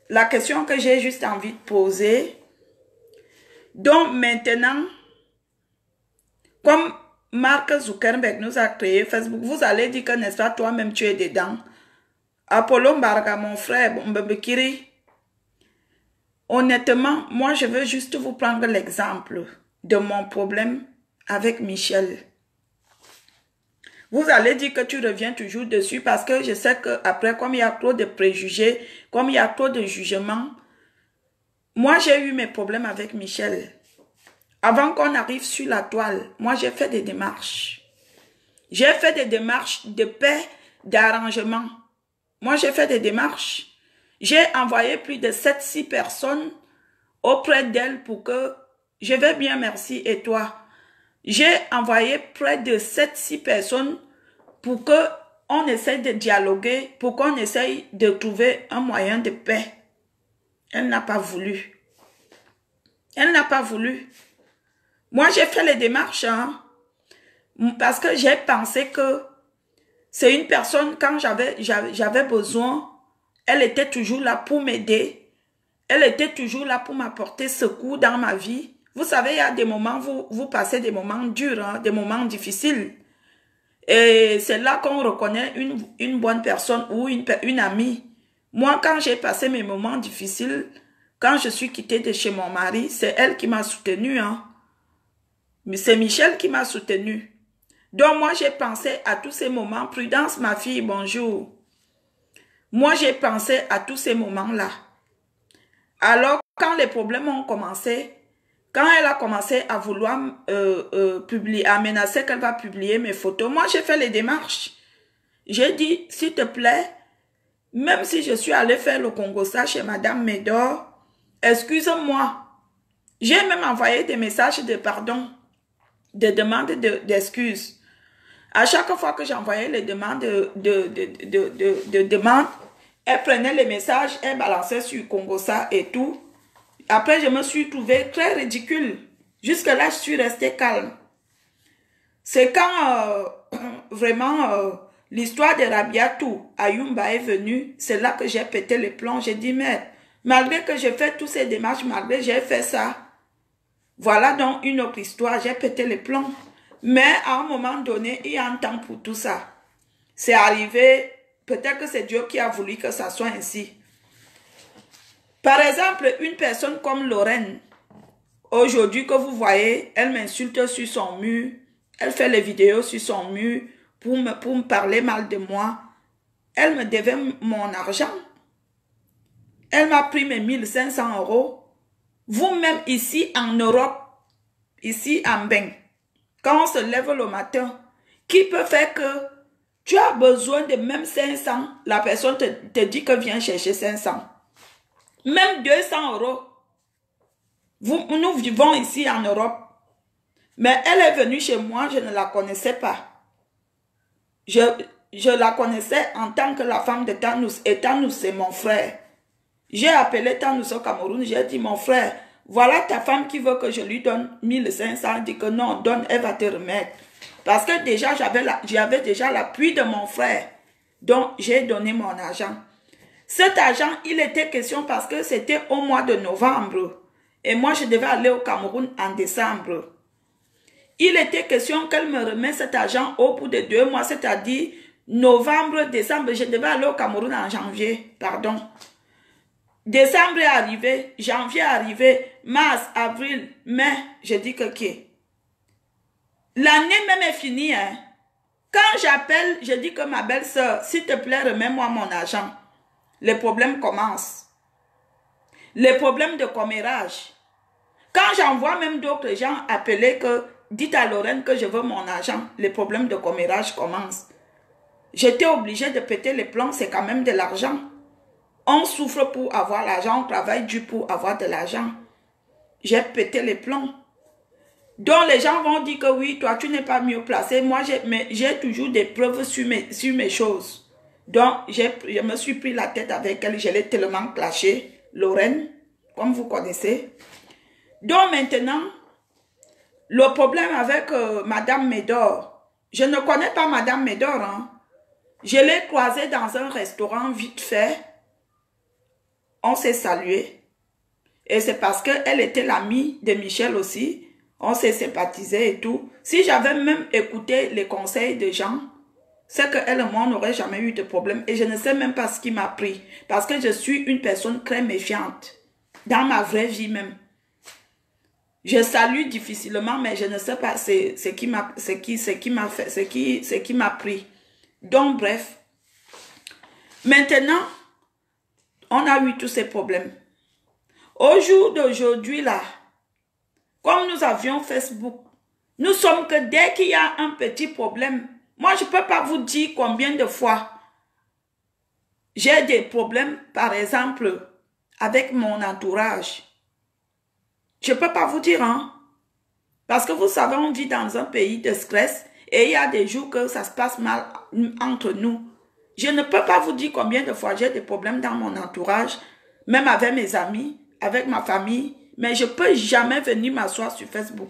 la question que j'ai juste envie de poser, donc maintenant, comme Mark Zuckerberg nous a créé Facebook, vous allez dire que, n'est-ce pas, toi-même tu es dedans. Apollo Mbarga, mon frère, Mbebekiri, honnêtement, moi je veux juste vous prendre l'exemple de mon problème avec Michel. Vous allez dire que tu reviens toujours dessus parce que je sais qu'après, comme il y a trop de préjugés, comme il y a trop de jugements, moi j'ai eu mes problèmes avec Michel. Avant qu'on arrive sur la toile, moi j'ai fait des démarches. J'ai fait des démarches de paix, d'arrangement. Moi j'ai fait des démarches. J'ai envoyé plus de 7-6 personnes auprès d'elle pour que, je vais bien merci et toi. J'ai envoyé près de 7-6 personnes pour que on essaye de dialoguer, pour qu'on essaye de trouver un moyen de paix. Elle n'a pas voulu. Elle n'a pas voulu. Moi, j'ai fait les démarches, hein, parce que j'ai pensé que c'est une personne, quand j'avais besoin, elle était toujours là pour m'aider. Elle était toujours là pour m'apporter secours dans ma vie. Vous savez, il y a des moments, vous passez des moments durs, hein, des moments difficiles. Et c'est là qu'on reconnaît une bonne personne ou une amie. Moi, quand j'ai passé mes moments difficiles, quand je suis quittée de chez mon mari, c'est elle qui m'a soutenue, hein. Mais c'est Michel qui m'a soutenue. Donc, moi, j'ai pensé à tous ces moments. Prudence, ma fille, bonjour. Moi, j'ai pensé à tous ces moments-là. Alors, quand les problèmes ont commencé, quand elle a commencé à vouloir publier, à menacer qu'elle va publier mes photos, moi, j'ai fait les démarches. J'ai dit, s'il te plaît, même si je suis allée faire le Congossa chez Madame Médor, excuse-moi. J'ai même envoyé des messages de pardon, de demandes d'excuses. À chaque fois que j'envoyais les demandes de demande, elle prenait les messages, elle balançait sur Congossa et tout. Après, je me suis trouvée très ridicule. Jusque-là, je suis restée calme. C'est quand vraiment l'histoire de Rabiatou Ayumba est venue, c'est là que j'ai pété les plombs. J'ai dit, mais malgré que j'ai fait toutes ces démarches, malgré que j'ai fait ça, voilà donc une autre histoire, j'ai pété les plombs. Mais à un moment donné, il y a un temps pour tout ça. C'est arrivé, peut-être que c'est Dieu qui a voulu que ça soit ainsi. Par exemple, une personne comme Lorraine, aujourd'hui que vous voyez, elle m'insulte sur son mur, elle fait les vidéos sur son mur pour me parler mal de moi. Elle me devait mon argent. Elle m'a pris mes 1500 €. Vous-même ici en Europe, ici en Bain, quand on se lève le matin, qui peut faire que tu as besoin de même 500, la personne te dit que viens chercher 500. Même 200 €. Nous vivons ici en Europe. Mais elle est venue chez moi, je ne la connaissais pas. Je la connaissais en tant que la femme de Thanos. Et Thanos, c'est mon frère. J'ai appelé Thanos au Cameroun, j'ai dit, mon frère, voilà ta femme qui veut que je lui donne 1500. Elle dit que non, donne, elle va te remettre. Parce que déjà, j'avais déjà l'appui de mon frère. Donc, j'ai donné mon argent. Cet argent, il était question parce que c'était au mois de novembre. Et moi, je devais aller au Cameroun en décembre. Il était question qu'elle me remette cet argent au bout de 2 mois, c'est-à-dire novembre, décembre. Je devais aller au Cameroun en janvier, pardon. Décembre est arrivé, janvier est arrivé, mars, avril, mai, je dis que qui? L'année même est finie, hein. Quand j'appelle, je dis que ma belle-sœur, s'il te plaît, remets-moi mon argent. Les problèmes commencent. Les problèmes de commérage. Quand j'envoie même d'autres gens appeler que, dites à Lorraine que je veux mon argent, les problèmes de commérage commencent. J'étais obligée de péter les plombs, c'est quand même de l'argent. On souffre pour avoir l'argent, on travaille dur pour avoir de l'argent. J'ai pété les plombs. Donc les gens vont dire que oui, toi tu n'es pas mieux placé. Moi j'ai toujours des preuves sur mes choses. Donc je me suis pris la tête avec elle, je l'ai tellement clashé. Lorraine, comme vous connaissez. Donc maintenant, le problème avec Madame Médor, je ne connais pas Madame Médor. Hein. Je l'ai croisée dans un restaurant vite fait. on s'est salué. Et c'est parce qu'elle était l'amie de Michel aussi. On s'est sympathisé et tout. Si j'avais même écouté les conseils des gens, c'est qu'elle et moi, on n'aurait jamais eu de problème. Et je ne sais même pas ce qui m'a pris. Parce que je suis une personne très méfiante. Dans ma vraie vie même. Je salue difficilement, mais je ne sais pas ce qui m'a pris. Donc, bref. Maintenant, on a eu tous ces problèmes. Au jour d'aujourd'hui, là, comme nous avions Facebook, nous sommes que dès qu'il y a un petit problème, moi, je ne peux pas vous dire combien de fois j'ai des problèmes, par exemple, avec mon entourage. Je ne peux pas vous dire, hein. Parce que vous savez, on vit dans un pays de stress et il y a des jours que ça se passe mal entre nous. Je ne peux pas vous dire combien de fois j'ai des problèmes dans mon entourage, même avec mes amis, avec ma famille, mais je ne peux jamais venir m'asseoir sur Facebook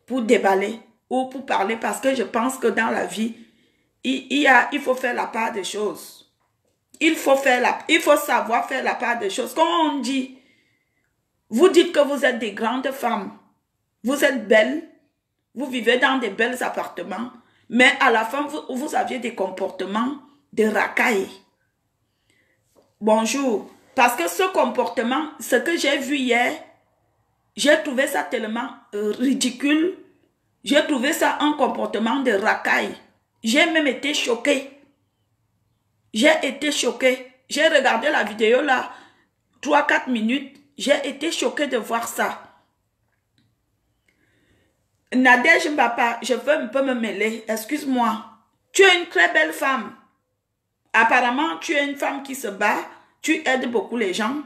pour déballer ou pour parler parce que je pense que dans la vie, il faut faire la part des choses. Il faut savoir faire la part des choses. Comme on dit, vous dites que vous êtes des grandes femmes, vous êtes belles, vous vivez dans des belles appartements, mais à la fin, vous aviez des comportements de racailles. Bonjour. Parce que ce comportement, ce que j'ai vu hier, j'ai trouvé ça tellement ridicule. J'ai trouvé ça un comportement de racaille. J'ai même été choquée. J'ai été choquée. J'ai regardé la vidéo là, 3-4 minutes. J'ai été choquée de voir ça. Nadège Mbapa, je veux un peu me mêler. Excuse-moi. Tu es une très belle femme. Apparemment, tu es une femme qui se bat. Tu aides beaucoup les gens.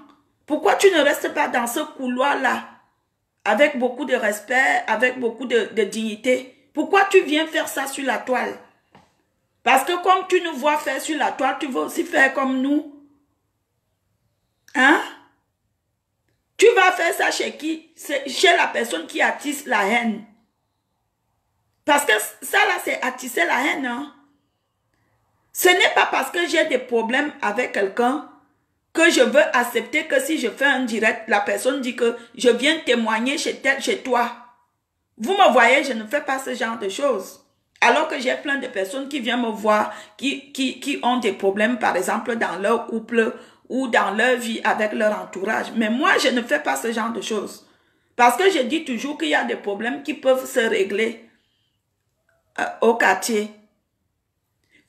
Pourquoi tu ne restes pas dans ce couloir-là, avec beaucoup de respect, avec beaucoup de dignité? Pourquoi tu viens faire ça sur la toile? Parce que comme tu nous vois faire sur la toile, tu veux aussi faire comme nous. Hein? Tu vas faire ça chez qui? Chez la personne qui attise la haine. Parce que ça là, c'est attiser la haine. Hein? Ce n'est pas parce que j'ai des problèmes avec quelqu'un que je veux accepter que si je fais un direct, la personne dit que je viens témoigner chez toi. Vous me voyez, je ne fais pas ce genre de choses. Alors que j'ai plein de personnes qui viennent me voir, qui ont des problèmes, par exemple, dans leur couple ou dans leur vie avec leur entourage. Mais moi, je ne fais pas ce genre de choses. Parce que je dis toujours qu'il y a des problèmes qui peuvent se régler au quartier.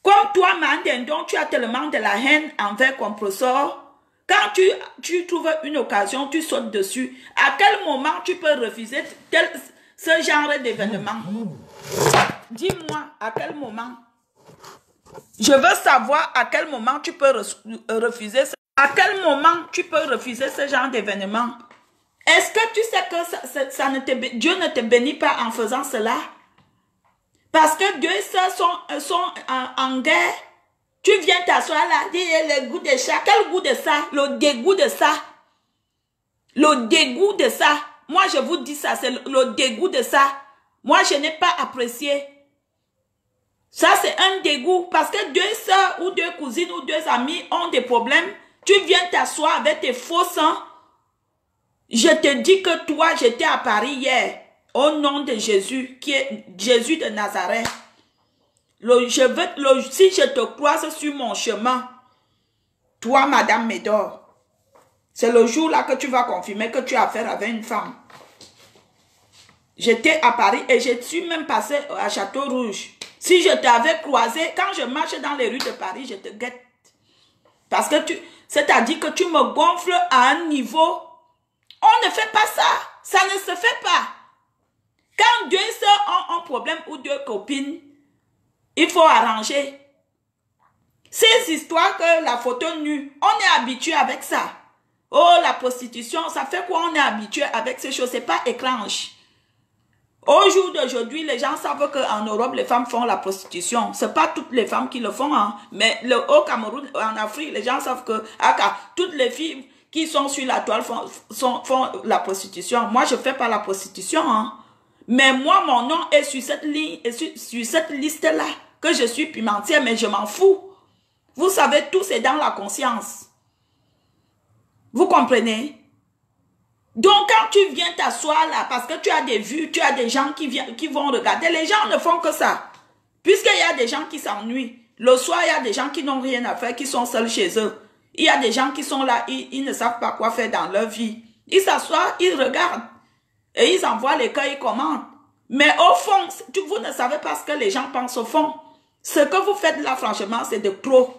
Comme toi, Mandendon, tu as tellement de la haine envers Compressor. Quand tu trouves une occasion, tu sautes dessus. À quel moment tu peux refuser ce genre d'événement? Dis-moi, à quel moment? Je veux savoir à quel moment tu peux refuser à quel moment tu peux refuser ce genre d'événement? Est-ce que tu sais que Dieu ne te bénit pas en faisant cela? Parce que Dieu et sœurs sont en guerre. Tu viens t'asseoir là, dire le goût de chat. Quel goût de ça? Le dégoût de ça. Le dégoût de ça. Moi, je vous dis ça, c'est le dégoût de ça. Moi, je n'ai pas apprécié. Ça, c'est un dégoût. Parce que deux sœurs ou deux cousines ou deux amis ont des problèmes. Tu viens t'asseoir avec tes faux sangs. Je te dis que toi, j'étais à Paris hier. Au nom de Jésus, qui est Jésus de Nazareth. Si je te croise sur mon chemin, toi, Madame Médor, c'est le jour-là que tu vas confirmer que tu as affaire avec une femme. J'étais à Paris et je suis même passé à Château-Rouge. Si je t'avais croisé, quand je marche dans les rues de Paris, je te guette. Parce que c'est-à-dire que tu me gonfles à un niveau. On ne fait pas ça. Ça ne se fait pas. Quand deux sœurs ont un problème ou deux copines, il faut arranger. Ces histoires que la photo nue, on est habitué avec ça. Oh, la prostitution, ça fait quoi on est habitué avec ces choses? C'est pas étrange. Au jour d'aujourd'hui, les gens savent qu'en Europe, les femmes font la prostitution. Ce n'est pas toutes les femmes qui le font, hein. Mais au Cameroun, en Afrique, les gens savent que toutes les filles qui sont sur la toile font la prostitution. Moi, je ne fais pas la prostitution, hein. Mais moi, mon nom est sur cette ligne, sur cette liste-là, que je suis pimentière, mais je m'en fous. Vous savez, tout c'est dans la conscience. Vous comprenez? Donc, quand tu viens t'asseoir là, parce que tu as des vues, tu as des gens qui vont regarder, les gens ne font que ça. Puisqu'il y a des gens qui s'ennuient. Le soir, il y a des gens qui n'ont rien à faire, qui sont seuls chez eux. Il y a des gens qui sont là, ils ne savent pas quoi faire dans leur vie. Ils s'assoient, ils regardent. Et ils envoient les cas, ils commentent. Mais au fond, vous ne savez pas ce que les gens pensent au fond. Ce que vous faites là, franchement, c'est de trop.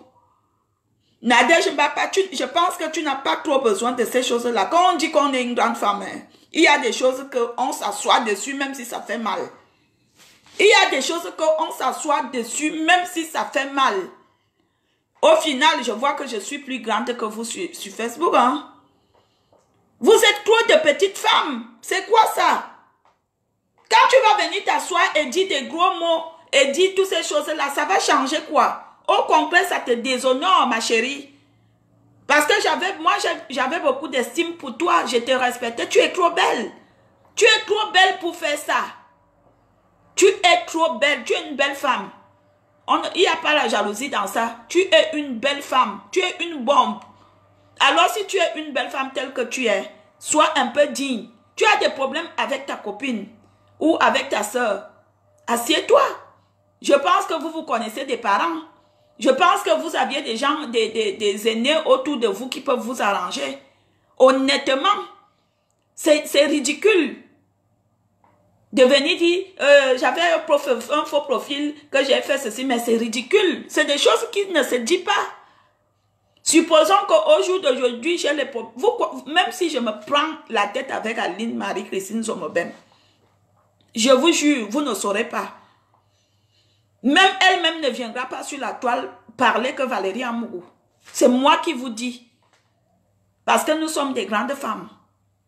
Nadia, je pense que tu n'as pas trop besoin de ces choses-là. Quand on dit qu'on est une grande femme, hein, il y a des choses qu'on s'assoit dessus, même si ça fait mal. Il y a des choses qu'on s'assoit dessus, même si ça fait mal. Au final, je vois que je suis plus grande que vous sur Facebook. Hein? Vous êtes trop de petites femmes. C'est quoi ça? Quand tu vas venir t'asseoir et dire des gros mots et dire toutes ces choses-là, ça va changer quoi? Au contraire, ça te déshonore, ma chérie. Parce que j'avais beaucoup d'estime pour toi. Je te respectais. Tu es trop belle. Tu es trop belle pour faire ça. Tu es trop belle. Tu es une belle femme. Il n'y a pas la jalousie dans ça. Tu es une belle femme. Tu es une bombe. Alors si tu es une belle femme telle que tu es, sois un peu digne. Tu as des problèmes avec ta copine ou avec ta soeur. Assieds-toi. Je pense que vous vous connaissez des parents. Je pense que vous aviez des gens, des aînés autour de vous qui peuvent vous arranger. Honnêtement, c'est ridicule de venir dire, j'avais un faux profil, que j'ai fait ceci, mais c'est ridicule. C'est des choses qui ne se disent pas. Supposons qu'au jour d'aujourd'hui, j'ai les problèmes. Même si je me prends la tête avec Aline Marie-Christine Zomobem, je vous jure, vous ne saurez pas. Même elle-même ne viendra pas sur la toile parler que Valérie Amourou. C'est moi qui vous dis. Parce que nous sommes des grandes femmes.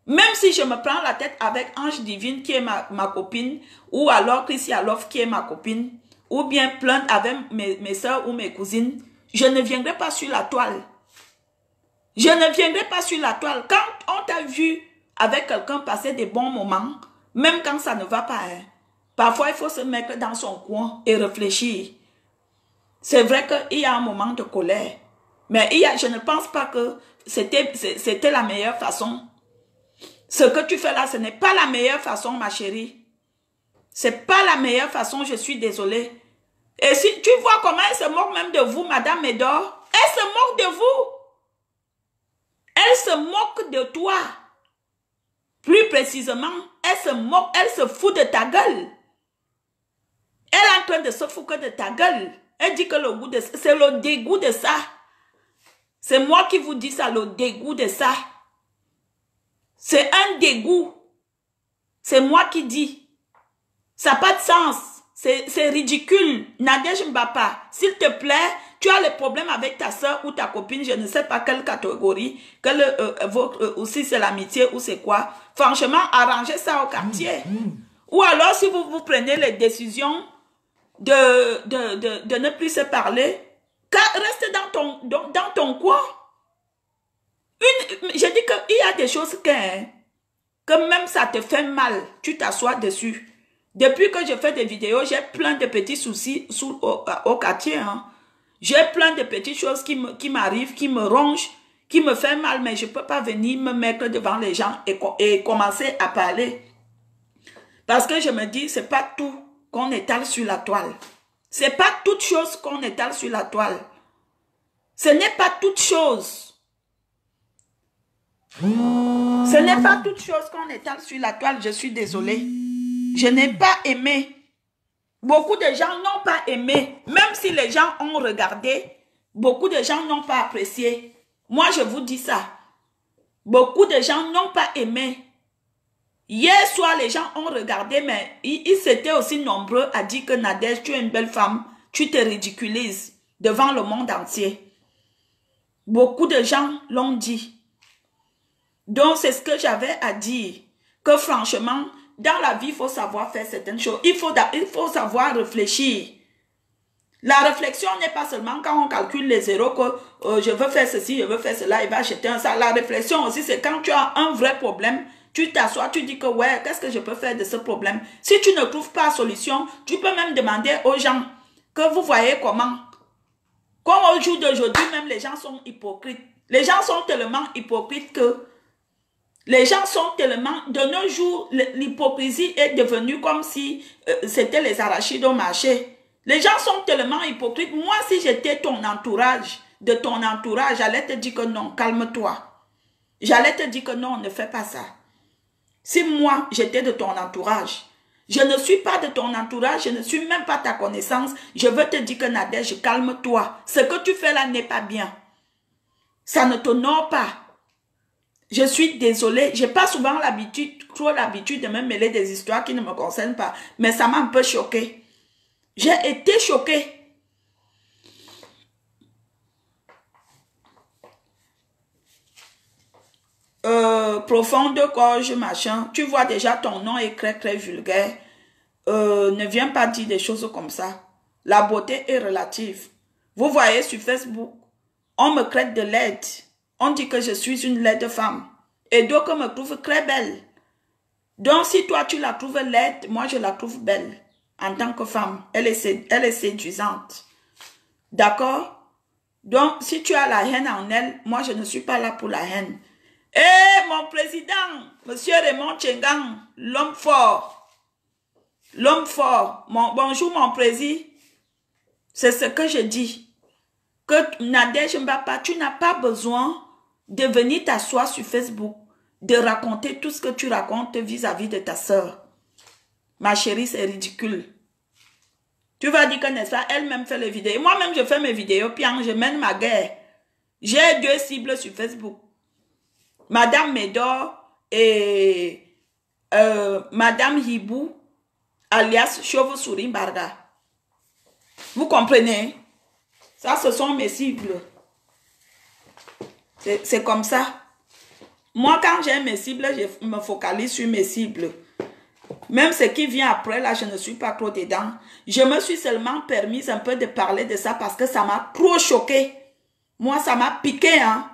Même si je me prends la tête avec Ange Divine qui est ma copine, ou alors Chrissy Alof qui est ma copine, ou bien plainte avec mes soeurs ou mes cousines, je ne viendrai pas sur la toile. Je ne viendrai pas sur la toile. Quand on t'a vu avec quelqu'un passer des bons moments, même quand ça ne va pas, hein, parfois il faut se mettre dans son coin et réfléchir. C'est vrai qu'il y a un moment de colère, mais je ne pense pas que c'était la meilleure façon. Ce que tu fais là, ce n'est pas la meilleure façon, ma chérie. C'est pas la meilleure façon, je suis désolée. Et si tu vois comment elle se moque même de vous, Madame Médor, elle se moque de vous. Elle se moque de toi. Plus précisément, elle se moque, elle se fout de ta gueule. Elle est en train de se foutre de ta gueule. Elle dit que le goût de ça, c'est le dégoût de ça. C'est moi qui vous dis ça, le dégoût de ça. C'est un dégoût. C'est moi qui dis. Ça n'a pas de sens. C'est ridicule. Nadège Mbapa, s'il te plaît, tu as le problème avec ta soeur ou ta copine, je ne sais pas quelle catégorie, aussi c'est l'amitié ou c'est quoi. Franchement, arrangez ça au quartier. Ou alors, si vous prenez les décisions de ne plus se parler, reste dans ton coin. Je dis qu'il y a des choses que même ça te fait mal, tu t'assois dessus. Depuis que je fais des vidéos, j'ai plein de petits soucis au quartier. Hein. J'ai plein de petites choses qui m'arrivent, qui me rongent, qui me font mal, mais je ne peux pas venir me mettre devant les gens et commencer à parler. Parce que je me dis, ce n'est pas tout qu'on étale sur la toile. Ce n'est pas toute chose qu'on étale sur la toile. Ce n'est pas toute chose. Ce n'est pas toute chose qu'on étale sur la toile, je suis désolée. Je n'ai pas aimé. Beaucoup de gens n'ont pas aimé. Même si les gens ont regardé, beaucoup de gens n'ont pas apprécié. Moi, je vous dis ça. Beaucoup de gens n'ont pas aimé. Hier soir, les gens ont regardé, mais ils étaient aussi nombreux à dire que Nadège, tu es une belle femme. Tu te ridiculises devant le monde entier. Beaucoup de gens l'ont dit. Donc, c'est ce que j'avais à dire. Que franchement, dans la vie, il faut savoir faire certaines choses. Il faut savoir réfléchir. La réflexion n'est pas seulement quand on calcule les zéros que je veux faire ceci, je veux faire cela, il va acheter un ça. La réflexion aussi, c'est quand tu as un vrai problème, tu t'assois, tu dis que ouais, qu'est-ce que je peux faire de ce problème? Si tu ne trouves pas solution, tu peux même demander aux gens que vous voyez comment. Comme au jour d'aujourd'hui, même les gens sont hypocrites. Les gens sont tellement hypocrites que les gens sont tellement... De nos jours, l'hypocrisie est devenue comme si c'était les arachides au marché. Les gens sont tellement hypocrites. Moi, si j'étais ton entourage, de ton entourage, j'allais te dire que non, calme-toi. J'allais te dire que non, ne fais pas ça. Si moi, j'étais de ton entourage, je ne suis pas de ton entourage, je ne suis même pas ta connaissance, je veux te dire que Nadège, calme-toi. Ce que tu fais là n'est pas bien. Ça ne t'honore pas. Je suis désolée, je n'ai pas souvent trop l'habitude de me mêler des histoires qui ne me concernent pas, mais ça m'a un peu choquée. J'ai été choquée. Profonde gorge, machin. Tu vois déjà ton nom est très, très vulgaire. Ne viens pas dire des choses comme ça. La beauté est relative. Vous voyez sur Facebook, on me traite de laide. On dit que je suis une laide femme. Et d'autres me trouvent très belle. Donc, si toi, tu la trouves laide, moi, je la trouve belle. En tant que femme, elle est séduisante. D'accord? Donc, si tu as la haine en elle, moi, je ne suis pas là pour la haine. Eh, mon président, monsieur Raymond Tchengang, l'homme fort. L'homme fort. Bonjour, mon président. C'est ce que je dis. Que Nadège Mbapa, tu n'as pas besoin de venir t'asseoir sur Facebook, de raconter tout ce que tu racontes vis-à-vis de ta soeur. Ma chérie, c'est ridicule. Tu vas dire que, n'est-ce pas, elle-même fait les vidéos. Moi-même, je fais mes vidéos, puis je mène ma guerre. J'ai 2 cibles sur Facebook. Madame Médor et Madame Hibou, alias Chauve-souris Barga. Vous comprenez? Ça, ce sont mes cibles. C'est comme ça. Moi, quand j'ai mes cibles, je me focalise sur mes cibles. Même ce qui vient après, là, je ne suis pas trop dedans. Je me suis seulement permise un peu de parler de ça parce que ça m'a trop choqué. Moi, ça m'a piqué, hein.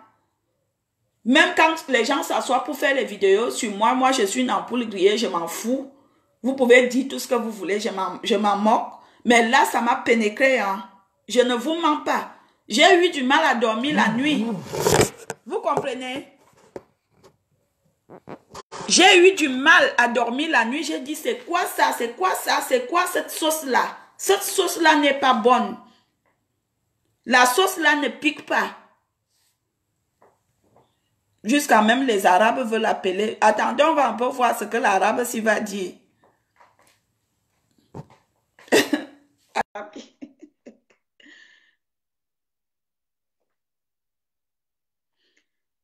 Même quand les gens s'assoient pour faire les vidéos sur moi, moi, je suis une ampoule grillée, je m'en fous. Vous pouvez dire tout ce que vous voulez, je m'en moque. Mais là, ça m'a pénétré, hein. Je ne vous mens pas. J'ai eu du mal à dormir la nuit. Vous comprenez? J'ai eu du mal à dormir la nuit. J'ai dit, c'est quoi ça? C'est quoi ça? C'est quoi cette sauce-là? Cette sauce-là n'est pas bonne. La sauce-là ne pique pas. Jusqu'à même les Arabes veulent l'appeler. Attendez, on va un peu voir ce que l'Arabe s'y va dire.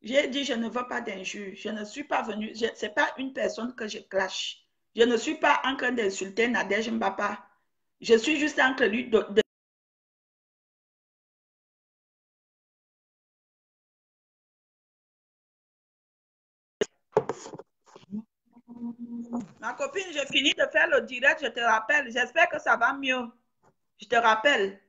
J'ai dit, je ne veux pas d'injures. Je ne suis pas venue. Ce n'est pas une personne que je clash. Je ne suis pas en train d'insulter Nadège Mbapa. Je suis juste en train de... Ma copine, j'ai fini de faire le direct, je te rappelle. J'espère que ça va mieux. Je te rappelle.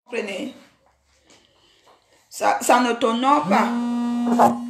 Comprenez? Ça ne t'honore pas.